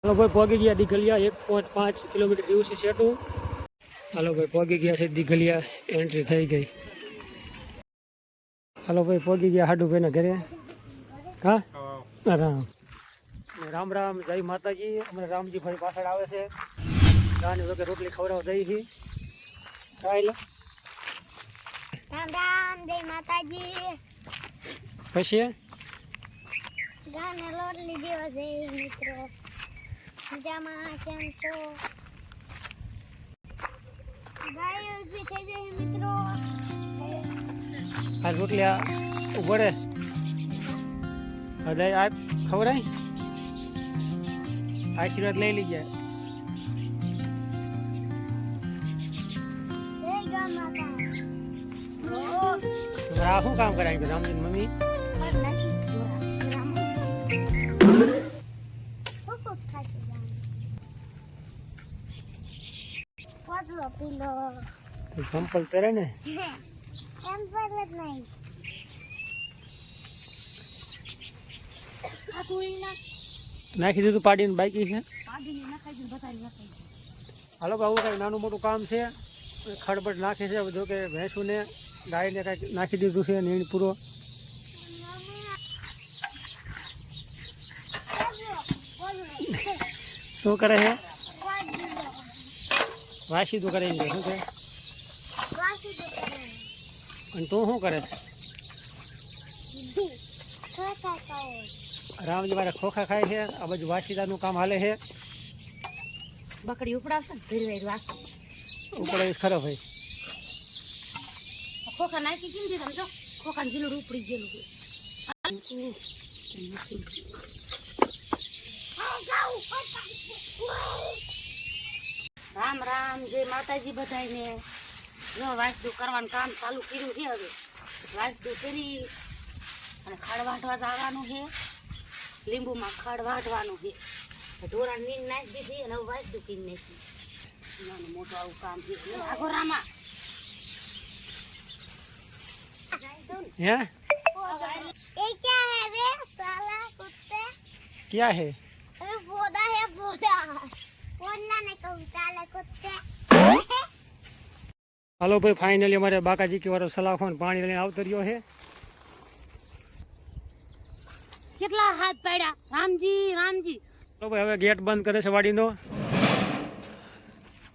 હાલો ભાઈ પહોંચી ગયા દીઘલિયા 1.5 કિલોમીટર જેવું છે સેટું. હાલો ભાઈ પહોંચી ગયા છે દીઘલિયા, એન્ટ્રી થઈ ગઈ. હાલો ભાઈ પહોંચી ગયા હાડુભાઈના ઘરે. હા રામ રામ, જય માતાજી. અમારે રામજી ભાઈ પાછળ આવે છે. ગાની વગર રોટલી ખવડાવ દઈ છે. રામ રામ, જય માતાજી. પછી ગાને રોટલી દેવા જઈ મિત્રો. મજામાં કેમ છો? ગાય ઉભી થઈ જાય મિત્રો. આ રોટલી ઉભો રે હૃદય આ ખવડાય, આશીર્વાદ લઈ લીજે. આ શું કામ કરાય રામજી મમ્મી? સંપલ પહેરે ને નાખી દીધું પાડીને બાકી છે. હાલો આવું કઈ નાનું મોટું કામ છે. ખડબડ નાખે છે જો કે ભેંસું ને ગાય ને કઈ નાખી દીધું છે નીણ પૂરો. શું કરે છે? વાસી તો કરે શું છે? અને તું શું કરે? રામજી મારે ખોખા ખાય છે. આ બાજુ વાસીદાનું કામ હાલે છે. બકડી ઉપડાવશે ને ઉપડાવીશ ખરો ભાઈ. ખોખા નાખી કેમ દીધા જો ખોખાને જીલું ઉપડી ગયેલું. રામ રામ, જય માતાજી બધાને. જો વાસદુ કરવાનું કામ ચાલુ કર્યું છે. હવે વાસદુ કરી અને ખાડ વાટવા જવાનું છે. લીંબુમાં ખાડ વાટવાનું છે. ઢોરા નીંદ નાખી દીધી અને હવે વાસદુ કરી નાખી. નાનું મોટું આવું કામ છે. આગો રામા હે ये क्या है रे साला कुत्ते? क्या है? अरे पौधा है पौधा. बोलना नहीं कहूँ साला कुत्ते. હાલો ભાઈ ફાઇનલી અમારે બાકાજી કે વાળો સલાખો પાણી લઈને આવતો રહ્યો છે. કેટલા હાથ પાડ્યા રામજી રામજી. તો ભાઈ હવે ગેટ બંધ કરે છે વાડીનો.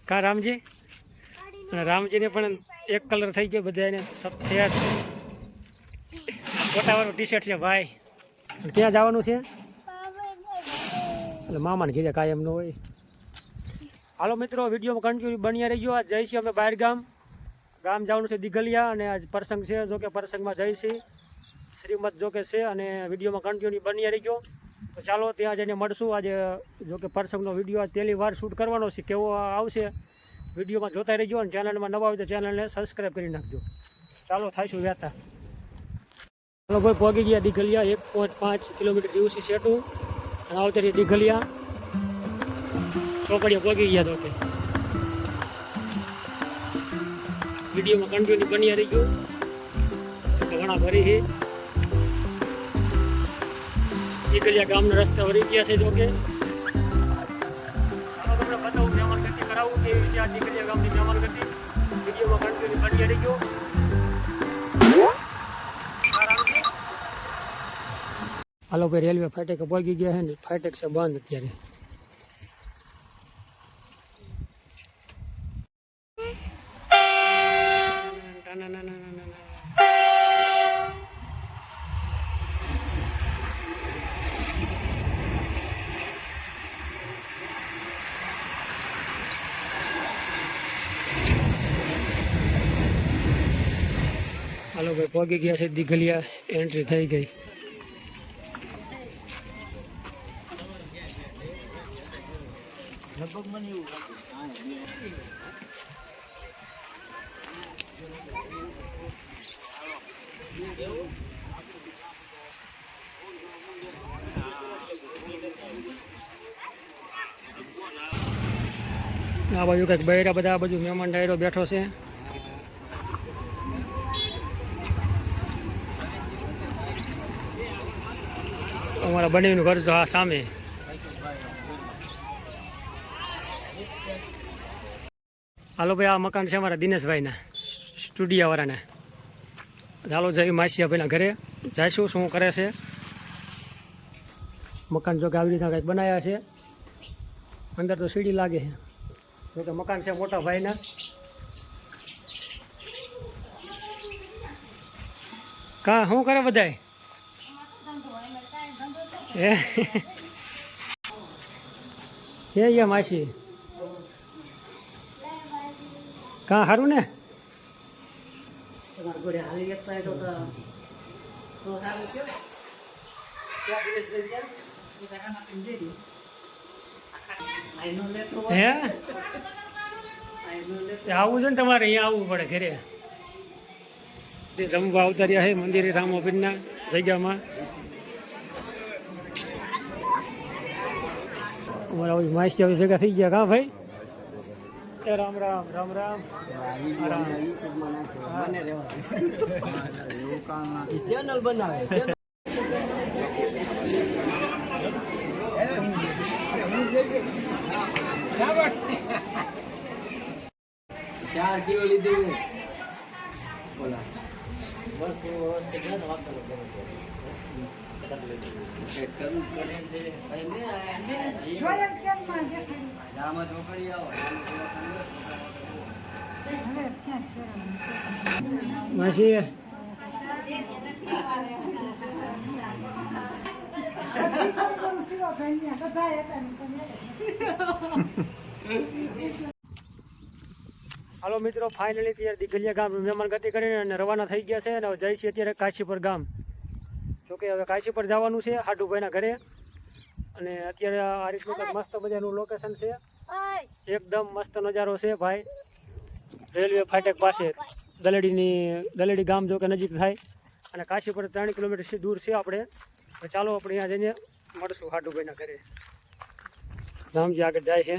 કા રામજી? અને રામજીને પણ એક કલર થઈ ગયો બધાને સફેદ. ફોટાવાળું ટી શર્ટ છે ભાઈ. ક્યાં જવાનું છે? એટલે મામાને કીધે કાંઈ એમ ન હોય. હાલો મિત્રો વિડીયોમાં કન્ટિન્યુ બન્યા રહીજો. આજ જઈશું અમે બહાર ગામ જવાનું છે દીઘલિયા અને આજ પ્રસંગ છે. જો કે પ્રસંગમાં જઈશી શ્રીમદ જો કે છે અને વિડીયોમાં કન્ટિન્યુ બન્યા રહીજો. તો ચાલો ત્યાં જઈને મળશું. આજે જો કે પ્રસંગનો વિડીયો આજ પહેલી વાર શૂટ કરવાનો છે. કેવો આવશે વિડીયોમાં જોતા રહીજો અને ચેનલમાં નવા આવે તો ચેનલને સબસ્ક્રાઈબ કરી નાખજો. ચાલો થાયશું વ્યાતા. ચાલો ભાઈ પહોંચી ગયા દીઘલિયા 1.5 કિલોમીટર જેવું છે સેટું. અને આવતા રહી દીઘલિયા ચોકડીએ પહોંચી ગયા. તો કે વિડીયોમાં કન્ટિન્યુ બન્યા રહી ગયું. ઘણા ભરી છે દીઘલિયા ગામના રસ્તા વળી ગયા છે. જો કે તમને બતાવું મહેમાન ગતિ કરાવું કે વિશે આ દીઘલિયા ગામની મહેમાન ગતિ વિડીયોમાં કન્ટિન્યુ બન્યા રહી ગયો. હાલો ભાઈ રેલવે ફાટકે પહોંચી ગયા છે ને ફાટક છે બંધ અત્યારે. હાલો ભાઈ પહોંચી ગયા છે દીઘલિયા, એન્ટ્રી થઈ ગઈ. આ બાજુ કંઈક બૈરા બધા આ બાજુ મહેમાન ડાયરો બેઠો છે. અમારા બંનેનું ઘર તો આ સામે. હાલો ભાઈ, આ મકાન છે અમારા દિનેશભાઈના, સ્ટુડિયોવાળાના. ચાલો જઈ માસિયાભાઈના ઘરે જઈશું, શું કરે છે. મકાન જો કે આવી રીતના કંઈક બનાવ્યા છે. અંદર તો સીડી લાગે છે, જો કે મકાન છે મોટા ભાઈના. કા શું કરે બધાય? હે માસી કા સારું ને? હે આવું છે ને તમારે અહીંયા આવવું પડે ઘરે. તે જમવા આવતા રહ્યા છે મંદિરે રામાપીરના જગ્યામાં. અમારા માસી આવી ભેગા થઈ ગયા. કા ભાઈ? એ રામ રામ રામ રામ. ચેનલ બનાવે. ચાર કિલો લીધી. બોલા બસ માસી હાલો મિત્રો, ફાઇનલી અત્યારે દિઘલિયા ગામ મહેમાન ગતિ કરીને અને રવાના થઈ ગયા છે. અને હવે જઈ છીએ અત્યારે કાશીપર ગામ. જોકે હવે કાશીપર જવાનું છે હાડુભાઈના ઘરે. અને અત્યારે આ રીતનું કંઈક મસ્ત મજાનું લોકેશન છે, એકદમ મસ્ત નજારો છે ભાઈ. રેલવે ફાટક પાસે દલેડી ગામ જો કે નજીક થાય. અને કાશીપર 3 કિલોમીટર દૂર છે આપણે. તો ચાલો આપણે અહીંયા જઈને મળશું હાડુભાઈના ઘરે. રામજી આગળ જાય છે.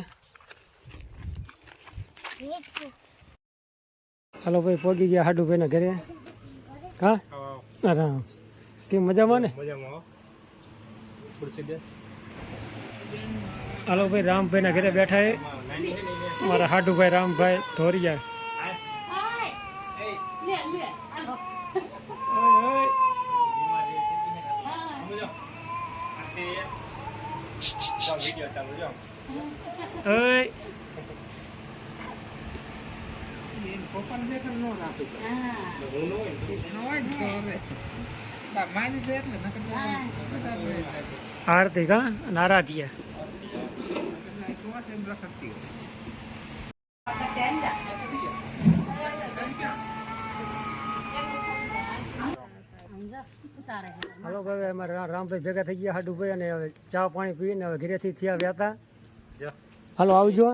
હાલો ભાઈ, પહોંચી ગયા હાડુભાઈના ઘરે. હા રામ, કેમ મજામાં ને? હાલો ભાઈ, રામભાઈના ઘરે બેઠા છે મારા હાડુભાઈ રામભાઈ ઢોરિયા. આરતી કા નારાધિયા. હાલો ભાઈ, અમારે રામભાઈ ભેગા થઈ ગયા હાડુભાઈ, અને હવે ચા પાણી પીને હવે ઘરેથી થયા વ્યાતા. હાલો આવજો.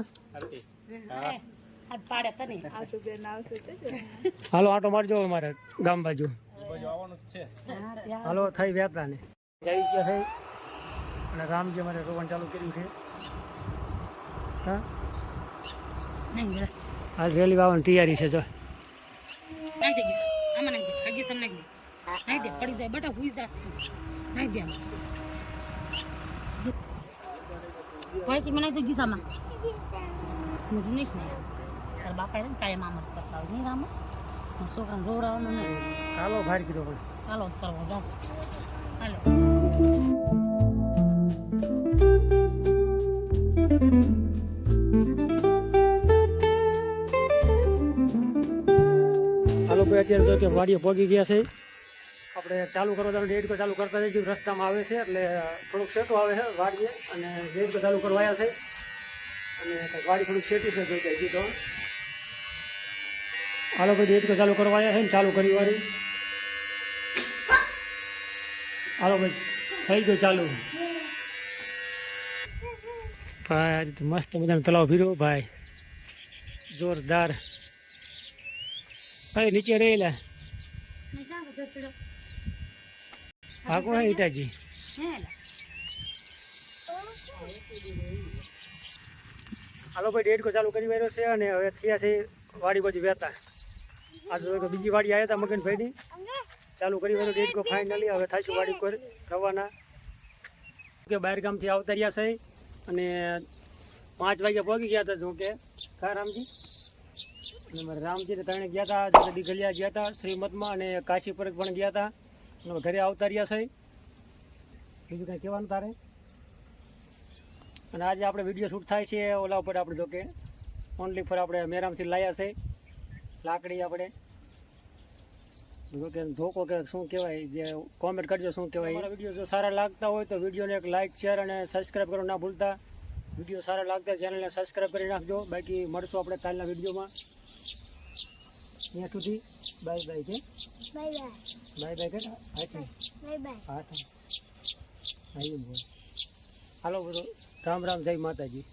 હાલો આટો મારજો અમારે ગામ બાજુ. હાલો થઈ વ્યાતા ને જઈ ગયા થઈ. અને રામજી અમારે રોવાનું ચાલુ કર્યું છે. હા હાલ રેલી આવવાની તૈયારી છે. જો બાપા કાયમ આમ જ કરતા હોય નહીં રામ છોકરાને જોવરાવાનું નહીં. ચાલો ભાર કીધો પણ ચાલો ચાલો જાઓ હાલો. હાલો ભાઈ, અત્યારે તો કે વાડીએ પહોંચી ગયા છે. આપણે ચાલુ કરવા જવાનું ડેટ ચાલુ કરતા જઈશું. રસ્તામાં આવે છે એટલે થોડુંક સેટું આવે છે વાડીએ. અને ડેટ ચાલુ કરવા આવ્યા છે. અને વાડી થોડુંક સેટી છે જોઈ હજી તો. હાલો ભાઈ, ડેટ ચાલુ કરવા આવ્યા છે ને ચાલુ કરી વાળી. હાલો ભાઈ, થઈ ગયું ચાલુ. ભાઈ મસ્ત મજાનો તલાવ ભીરો ભાઈ, જોરદાર. ભાઈ નીચે રહેલા હા કોણ ઈટાજી. હાલો ભાઈ, ડેડ ચાલુ કરી વાળ્યો છે. અને હવે થયા છે વાડી બાજુ વહેતા. આજે બીજી વાડી આવ્યા હતા મગનભાઈની, ચાલુ કરી વાળ્યો ડેડ ફાઇનલી. હવે થાશું વાડી પર રવાના. કે બહાર ગામથી આવતા રહ્યા છે. અને 5 વાગે પહોંચી ગયા હતા જો કે કા રામજી અને મારા રામજી તો ત્રણે ગયા હતા જો કે દીઘલિયા ગયા હતા શ્રીમતમાં અને કાશીપુર પણ ગયા હતા અને હવે ઘરે આવતા રહ્યા છે બીજું કાંઈ કહેવાનું તારે અને આજે આપણે વિડીયો શૂટ થાય છે ઓલા ઉપર આપણે જો કે ઓનલી ફોર આપણે મેરામથી લાયા છે લાકડી આપણે જો કે ધોકો કે શું કહેવાય જે કોમેન્ટ કરજો શું કહેવાય મારા વિડીયો જો સારા લાગતા હોય તો વિડીયોને એક લાઇક શેર અને સબસ્ક્રાઈબ કરવાનું ના ભૂલતા વિડીયો સારા લાગતા ચેનલને સબસ્ક્રાઈબ કરી નાખજો બાકી મળશું આપણે કાલના વિડીયોમાં ત્યાં સુધી બાય બાય કે બાય બાય કે હા હાલો બધો રામ રામ જય માતાજી.